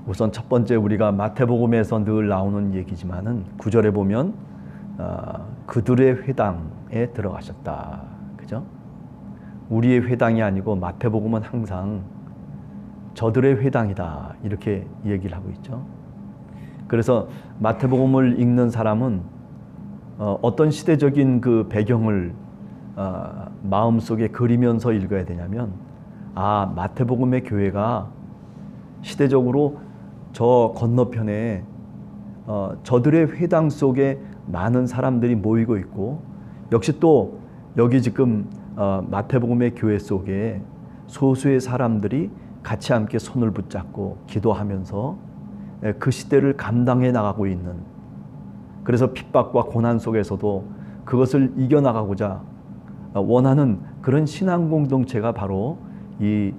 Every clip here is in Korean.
우선 첫 번째 우리가 마태복음에서 늘 나오는 얘기지만은 9절에 보면 그들의 회당에 들어가셨다. 그죠? 우리의 회당이 아니고 마태복음은 항상 저들의 회당이다. 이렇게 얘기를 하고 있죠. 그래서 마태복음을 읽는 사람은 어떤 시대적인 그 배경을 마음속에 그리면서 읽어야 되냐면, 마태복음의 교회가 시대적으로 저 건너편에 저들의 회당 속에 많은 사람들이 모이고 있고, 역시 또 여기 지금 마태복음의 교회 속에 소수의 사람들이 같이 함께 손을 붙잡고 기도하면서 그 시대를 감당해 나가고 있는, 그래서 핍박과 고난 속에서도 그것을 이겨나가고자 원하는 그런 신앙 공동체가 바로 이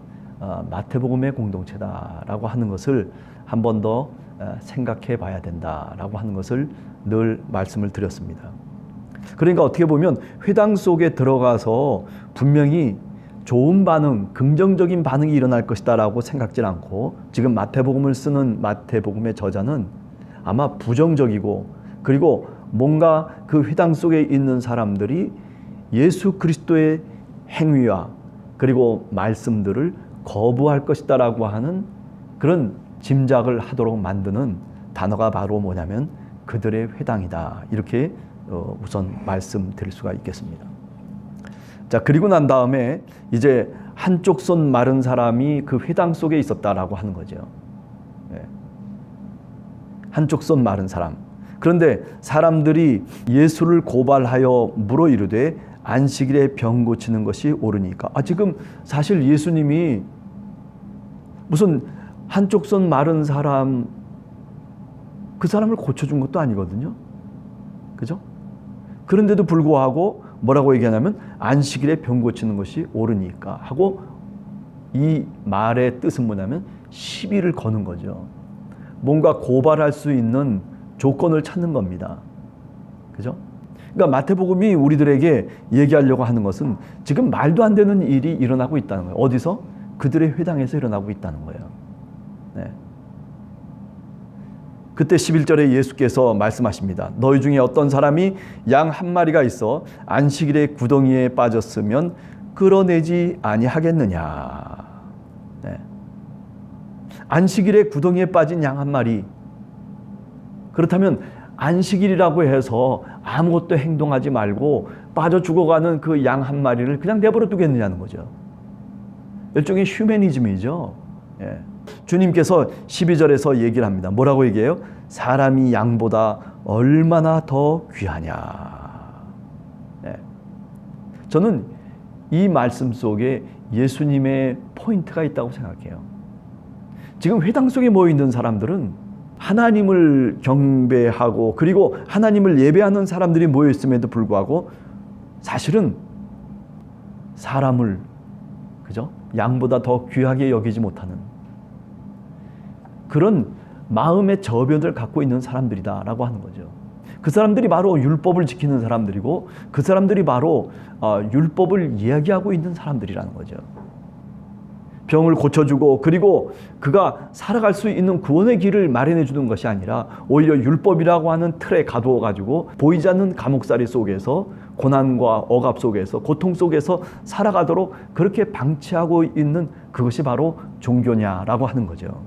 마태복음의 공동체다라고 하는 것을 한 번 더 생각해 봐야 된다라고 하는 것을 늘 말씀을 드렸습니다. 그러니까 어떻게 보면 회당 속에 들어가서 분명히 좋은 반응, 긍정적인 반응이 일어날 것이다라고 생각지 않고, 지금 마태복음을 쓰는 마태복음의 저자는 아마 부정적이고, 그리고 뭔가 그 회당 속에 있는 사람들이 예수 그리스도의 행위와 그리고 말씀들을 거부할 것이다라고 하는 그런 짐작을 하도록 만드는 단어가 바로 뭐냐면 그들의 회당이다. 이렇게 우선 말씀드릴 수가 있겠습니다. 자, 그리고 난 다음에 이제 한쪽 손 마른 사람이 그 회당 속에 있었다라고 하는 거죠. 한쪽 손 마른 사람. 그런데 사람들이 예수를 고발하여 물어 이르되 안식일에 병 고치는 것이 옳으니까. 지금 사실 예수님이 무슨 한쪽 손 마른 사람, 그 사람을 고쳐준 것도 아니거든요. 그죠? 그런데도 불구하고 뭐라고 얘기하냐면 안식일에 병 고치는 것이 옳으니까 하고, 이 말의 뜻은 뭐냐면 시비를 거는 거죠. 뭔가 고발할 수 있는 조건을 찾는 겁니다. 그죠? 그러니까 마태복음이 우리들에게 얘기하려고 하는 것은 지금 말도 안 되는 일이 일어나고 있다는 거예요. 어디서? 그들의 회당에서 일어나고 있다는 거예요. 네. 그때 11절에 예수께서 말씀하십니다. 너희 중에 어떤 사람이 양 한 마리가 있어 안식일에 구덩이에 빠졌으면 끌어내지 아니하겠느냐. 네. 안식일에 구덩이에 빠진 양 한 마리. 그렇다면 안식일이라고 해서 아무것도 행동하지 말고 빠져 죽어가는 그 양 한 마리를 그냥 내버려 두겠느냐는 거죠. 일종의 휴머니즘이죠. 예. 주님께서 12절에서 얘기를 합니다. 뭐라고 얘기해요? 사람이 양보다 얼마나 더 귀하냐. 예. 저는 이 말씀 속에 예수님의 포인트가 있다고 생각해요. 지금 회당 속에 모여있는 사람들은 하나님을 경배하고 그리고 하나님을 예배하는 사람들이 모여있음에도 불구하고 사실은 사람을, 그죠? 양보다 더 귀하게 여기지 못하는 그런 마음의 저변을 갖고 있는 사람들이다라고 하는 거죠. 그 사람들이 바로 율법을 지키는 사람들이고, 그 사람들이 바로 율법을 이야기하고 있는 사람들이라는 거죠. 병을 고쳐주고 그리고 그가 살아갈 수 있는 구원의 길을 마련해 주는 것이 아니라 오히려 율법이라고 하는 틀에 가두어 가지고 보이지 않는 감옥살이 속에서 고난과 억압 속에서 고통 속에서 살아가도록 그렇게 방치하고 있는 그것이 바로 종교냐라고 하는 거죠.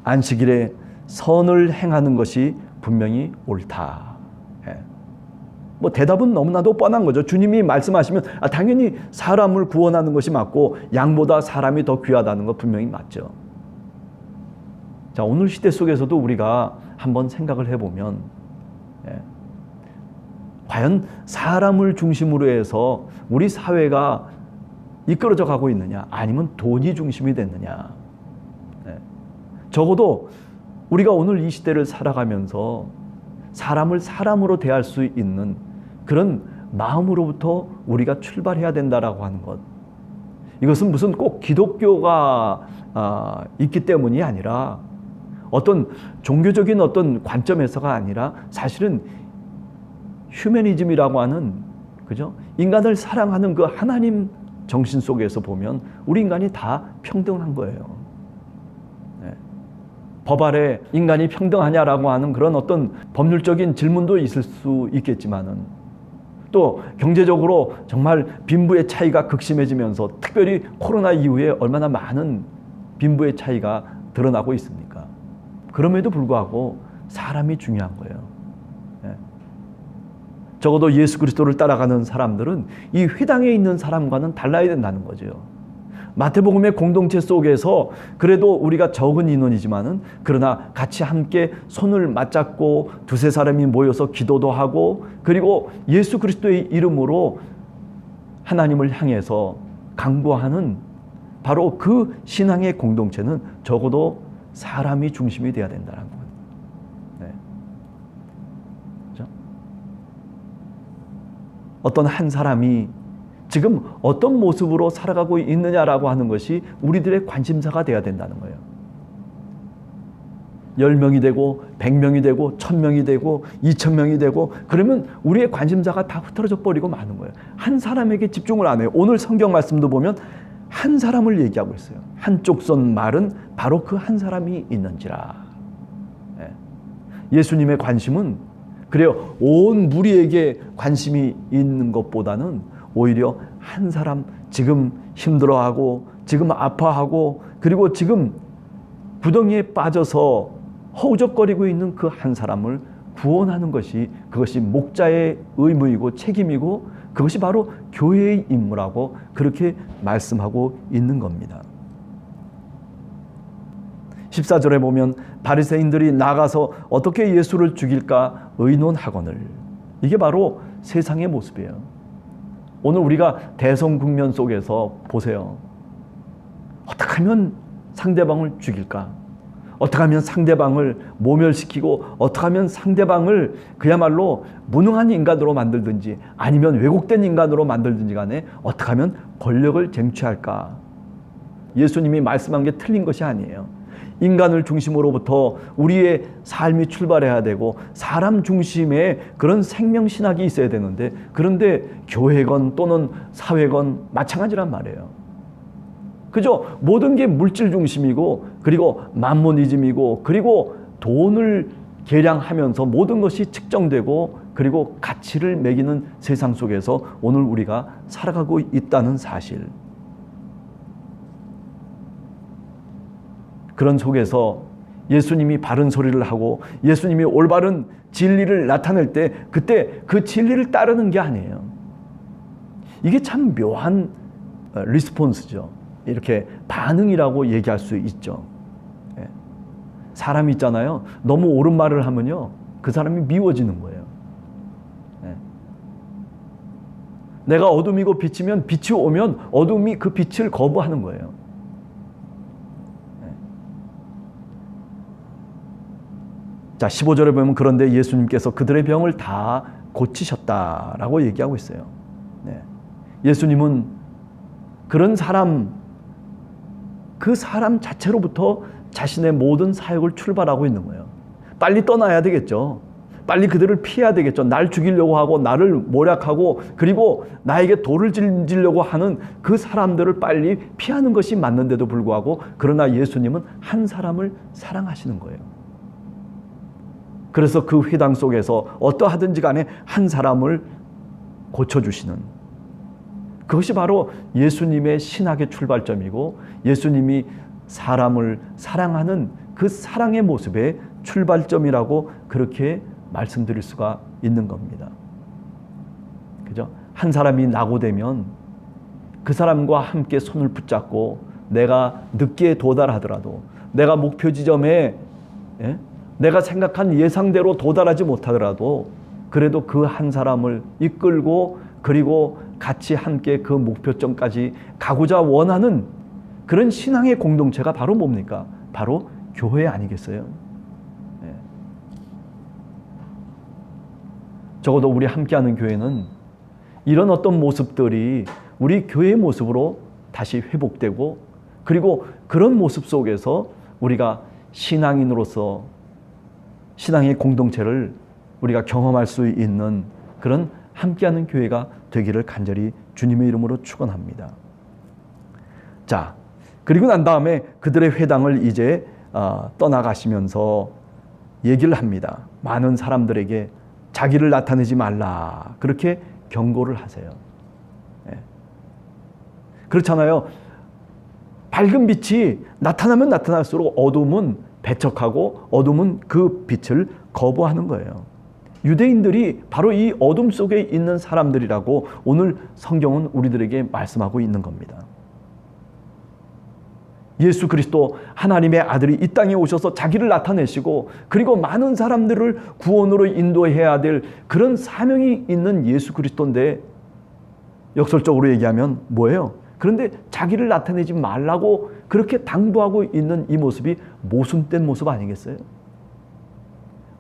안식일에 선을 행하는 것이 분명히 옳다. 뭐 대답은 너무나도 뻔한 거죠. 주님이 말씀하시면 당연히 사람을 구원하는 것이 맞고 양보다 사람이 더 귀하다는 것 분명히 맞죠. 자, 오늘 시대 속에서도 우리가 한번 생각을 해보면 과연 사람을 중심으로 해서 우리 사회가 이끌어져 가고 있느냐, 아니면 돈이 중심이 됐느냐. 적어도 우리가 오늘 이 시대를 살아가면서 사람을 사람으로 대할 수 있는 그런 마음으로부터 우리가 출발해야 된다라고 하는 것. 이것은 무슨 꼭 기독교가 있기 때문이 아니라 어떤 종교적인 어떤 관점에서가 아니라 사실은 휴머니즘이라고 하는, 그죠? 인간을 사랑하는 그 하나님 정신 속에서 보면 우리 인간이 다 평등한 거예요. 법 아래 인간이 평등하냐라고 하는 그런 어떤 법률적인 질문도 있을 수 있겠지만은, 또 경제적으로 정말 빈부의 차이가 극심해지면서 특별히 코로나 이후에 얼마나 많은 빈부의 차이가 드러나고 있습니까? 그럼에도 불구하고 사람이 중요한 거예요. 적어도 예수 그리스도를 따라가는 사람들은 이 회당에 있는 사람과는 달라야 된다는 거죠. 마태복음의 공동체 속에서 그래도 우리가 적은 인원이지만은, 그러나 같이 함께 손을 맞잡고 두세 사람이 모여서 기도도 하고, 그리고 예수 그리스도의 이름으로 하나님을 향해서 강구하는 바로 그 신앙의 공동체는 적어도 사람이 중심이 돼야 된다는 거예요. 그렇죠? 어떤 한 사람이 지금 어떤 모습으로 살아가고 있느냐라고 하는 것이 우리들의 관심사가 돼야 된다는 거예요. 10명이 되고 100명이 되고 1000명이 되고 2000명이 되고 그러면 우리의 관심사가 다 흐트러져 버리고 마는 거예요. 한 사람에게 집중을 안 해요. 오늘 성경 말씀도 보면 한 사람을 얘기하고 있어요. 한쪽 손 말은 바로 그 한 사람이 있는지라. 예수님의 관심은 그래요. 온 무리에게 관심이 있는 것보다는 오히려 한 사람, 지금 힘들어하고 지금 아파하고 그리고 지금 구덩이에 빠져서 허우적거리고 있는 그 한 사람을 구원하는 것이, 그것이 목자의 의무이고 책임이고 그것이 바로 교회의 임무라고 그렇게 말씀하고 있는 겁니다. 14절에 보면 바리새인들이 나가서 어떻게 예수를 죽일까 의논하거늘. 이게 바로 세상의 모습이에요. 오늘 우리가 대성국면 속에서 보세요. 어떻게 하면 상대방을 죽일까? 어떻게 하면 상대방을 모멸시키고 어떻게 하면 상대방을 그야말로 무능한 인간으로 만들든지 아니면 왜곡된 인간으로 만들든지 간에 어떻게 하면 권력을 쟁취할까? 예수님이 말씀한 게 틀린 것이 아니에요. 인간을 중심으로부터 우리의 삶이 출발해야 되고 사람 중심의 그런 생명신학이 있어야 되는데, 그런데 교회건 또는 사회건 마찬가지란 말이에요. 그죠? 모든 게 물질 중심이고 그리고 만모니즘이고 그리고 돈을 계량하면서 모든 것이 측정되고 그리고 가치를 매기는 세상 속에서 오늘 우리가 살아가고 있다는 사실. 그런 속에서 예수님이 바른 소리를 하고 예수님이 올바른 진리를 나타낼 때 그때 그 진리를 따르는 게 아니에요. 이게 참 묘한 리스폰스죠. 이렇게 반응이라고 얘기할 수 있죠. 사람이 있잖아요. 너무 옳은 말을 하면요, 그 사람이 미워지는 거예요. 내가 어둠이고 빛이면 빛이 오면 어둠이 그 빛을 거부하는 거예요. 자, 15절에 보면 그런데 예수님께서 그들의 병을 다 고치셨다라고 얘기하고 있어요. 예수님은 그런 사람, 그 사람 자체로부터 자신의 모든 사역을 출발하고 있는 거예요. 빨리 떠나야 되겠죠. 빨리 그들을 피해야 되겠죠. 날 죽이려고 하고 나를 모략하고 그리고 나에게 돌을 질려고 하는 그 사람들을 빨리 피하는 것이 맞는데도 불구하고, 그러나 예수님은 한 사람을 사랑하시는 거예요. 그래서 그 회당 속에서 어떠하든지 간에 한 사람을 고쳐주시는, 그것이 바로 예수님의 신학의 출발점이고 예수님이 사람을 사랑하는 그 사랑의 모습의 출발점이라고 그렇게 말씀드릴 수가 있는 겁니다. 그죠? 한 사람이 낙오되면 그 사람과 함께 손을 붙잡고 내가 늦게 도달하더라도, 내가 목표 지점에 내가 생각한 예상대로 도달하지 못하더라도 그래도 그 한 사람을 이끌고 그리고 같이 함께 그 목표점까지 가고자 원하는 그런 신앙의 공동체가 바로 뭡니까? 바로 교회 아니겠어요? 적어도 우리 함께하는 교회는 이런 어떤 모습들이 우리 교회의 모습으로 다시 회복되고 그리고 그런 모습 속에서 우리가 신앙인으로서 신앙의 공동체를 우리가 경험할 수 있는 그런 함께하는 교회가 되기를 간절히 주님의 이름으로 축원합니다. 자, 그리고 난 다음에 그들의 회당을 이제 떠나가시면서 얘기를 합니다. 많은 사람들에게 자기를 나타내지 말라. 그렇게 경고를 하세요. 그렇잖아요. 밝은 빛이 나타나면 나타날수록 어둠은 배척하고 어둠은 그 빛을 거부하는 거예요. 유대인들이 바로 이 어둠 속에 있는 사람들이라고 오늘 성경은 우리들에게 말씀하고 있는 겁니다. 예수 그리스도 하나님의 아들이 이 땅에 오셔서 자기를 나타내시고 그리고 많은 사람들을 구원으로 인도해야 될 그런 사명이 있는 예수 그리스도인데 역설적으로 얘기하면 뭐예요? 그런데 자기를 나타내지 말라고 그렇게 당부하고 있는 이 모습이 모순된 모습 아니겠어요?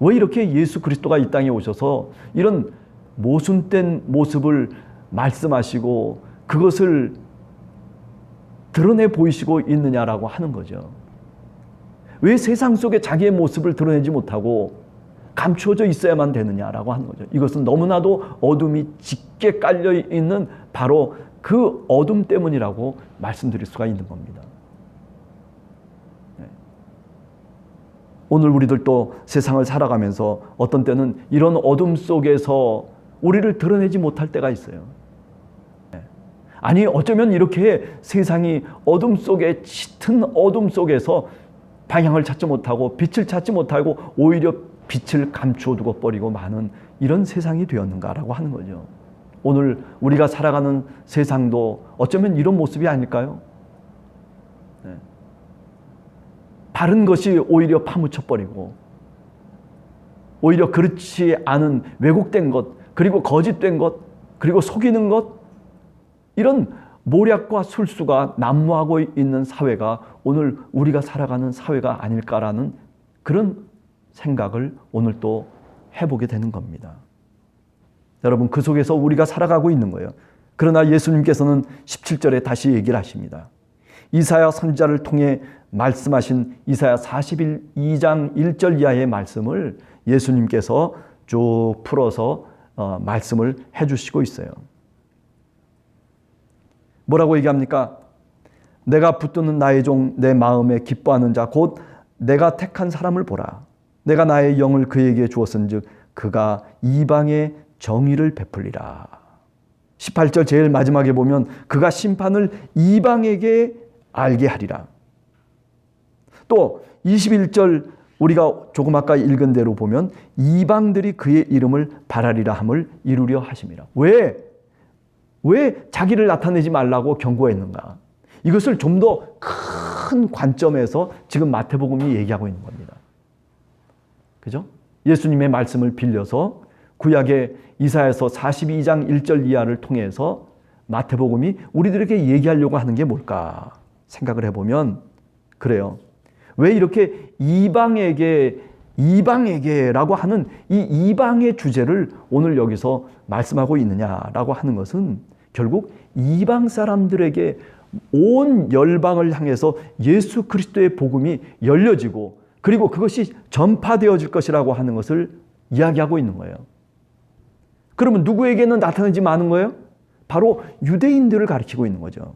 왜 이렇게 예수 그리스도가 이 땅에 오셔서 이런 모순된 모습을 말씀하시고 그것을 드러내 보이시고 있느냐라고 하는 거죠. 왜 세상 속에 자기의 모습을 드러내지 못하고 감추어져 있어야만 되느냐라고 하는 거죠. 이것은 너무나도 어둠이 짙게 깔려 있는 바로 그 어둠 때문이라고 말씀드릴 수가 있는 겁니다. 오늘 우리들도 세상을 살아가면서 어떤 때는 이런 어둠 속에서 우리를 드러내지 못할 때가 있어요. 아니 어쩌면 이렇게 세상이 어둠 속에 짙은 어둠 속에서 방향을 찾지 못하고 빛을 찾지 못하고 오히려 빛을 감추어두고 버리고 마는 이런 세상이 되었는가라고 하는 거죠. 오늘 우리가 살아가는 세상도 어쩌면 이런 모습이 아닐까요? 바른 것이 오히려 파묻혀버리고 오히려 그렇지 않은 왜곡된 것 그리고 거짓된 것 그리고 속이는 것 이런 모략과 술수가 난무하고 있는 사회가 오늘 우리가 살아가는 사회가 아닐까라는 그런 생각을 오늘 또 해보게 되는 겁니다. 여러분 그 속에서 우리가 살아가고 있는 거예요. 그러나 예수님께서는 17절에 다시 얘기를 하십니다. 이사야 선지자를 통해 말씀하신 이사야 42장 1절 이하의 말씀을 예수님께서 쭉 풀어서 말씀을 해주시고 있어요. 뭐라고 얘기합니까? 내가 붙드는 나의 종 내 마음에 기뻐하는 자 곧 내가 택한 사람을 보라. 내가 나의 영을 그에게 주었은즉 그가 이방의 정의를 베풀리라. 18절 제일 마지막에 보면 그가 심판을 이방에게 알게 하리라. 또 21절 우리가 조금 아까 읽은 대로 보면 이방들이 그의 이름을 바라리라 함을 이루려 하심이라. 왜 자기를 나타내지 말라고 경고했는가? 이것을 좀 더 큰 관점에서 지금 마태복음이 얘기하고 있는 겁니다. 그죠? 예수님의 말씀을 빌려서 구약의 이사야서 42장 1절 이하를 통해서 마태복음이 우리들에게 얘기하려고 하는 게 뭘까 생각을 해보면 그래요. 왜 이렇게 이방에게라고 하는 이 이방의 주제를 오늘 여기서 말씀하고 있느냐라고 하는 것은 결국 이방 사람들에게 온 열방을 향해서 예수 그리스도의 복음이 열려지고 그리고 그것이 전파되어질 것이라고 하는 것을 이야기하고 있는 거예요. 그러면 누구에게는 나타나지 않은 거예요? 바로 유대인들을 가리키고 있는 거죠.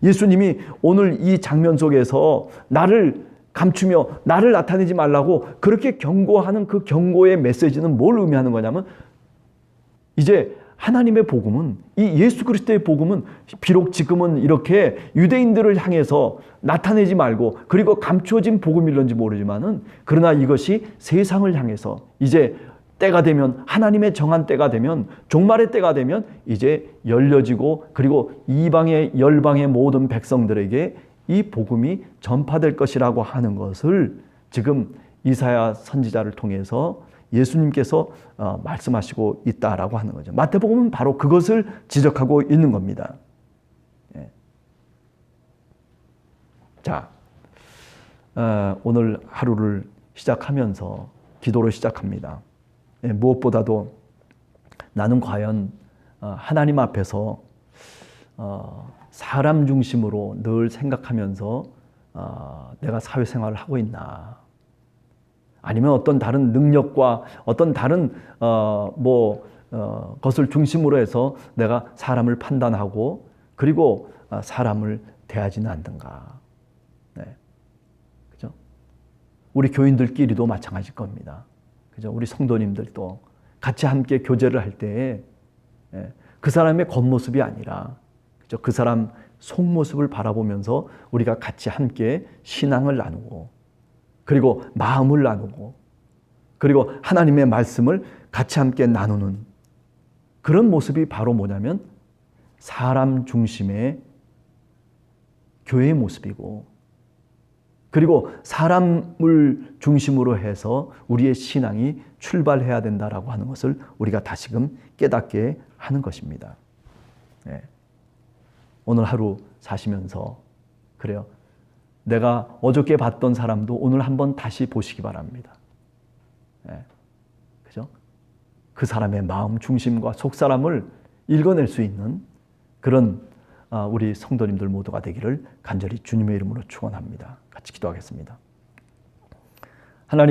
예수님이 오늘 이 장면 속에서 나를 감추며 나를 나타내지 말라고 그렇게 경고하는 그 경고의 메시지는 뭘 의미하는 거냐면 이제 하나님의 복음은 이 예수 그리스도의 복음은 비록 지금은 이렇게 유대인들을 향해서 나타내지 말고 그리고 감추어진 복음일런지 모르지만은 그러나 이것이 세상을 향해서 이제 때가 되면 하나님의 정한 때가 되면 종말의 때가 되면 이제 열려지고 그리고 이방의 열방의 모든 백성들에게 이 복음이 전파될 것이라고 하는 것을 지금 이사야 선지자를 통해서 예수님께서 말씀하시고 있다라고 하는 거죠. 마태복음은 바로 그것을 지적하고 있는 겁니다. 자, 오늘 하루를 시작하면서 기도로 시작합니다. 무엇보다도 나는 과연 하나님 앞에서 사람 중심으로 늘 생각하면서 내가 사회생활을 하고 있나? 아니면 어떤 다른 능력과 어떤 다른 것을 중심으로 해서 내가 사람을 판단하고 그리고 사람을 대하지는 않는가? 우리 교인들끼리도 마찬가지일 겁니다. 그죠? 우리 성도님들도 같이 함께 교제를 할 때에 그 사람의 겉모습이 아니라 그죠? 그 사람 속모습을 바라보면서 우리가 같이 함께 신앙을 나누고 그리고 마음을 나누고 그리고 하나님의 말씀을 같이 함께 나누는 그런 모습이 바로 뭐냐면 사람 중심의 교회의 모습이고 그리고 사람을 중심으로 해서 우리의 신앙이 출발해야 된다라고 하는 것을 우리가 다시금 깨닫게 하는 것입니다. 네. 오늘 하루 사시면서 그래요. 내가 어저께 봤던 사람도 오늘 한번 다시 보시기 바랍니다. 네. 그죠? 그 사람의 마음 중심과 속 사람을 읽어낼 수 있는 그런 우리 성도님들 모두가 되기를 간절히 주님의 이름으로 축원합니다. 같이 기도하겠습니다. 하나님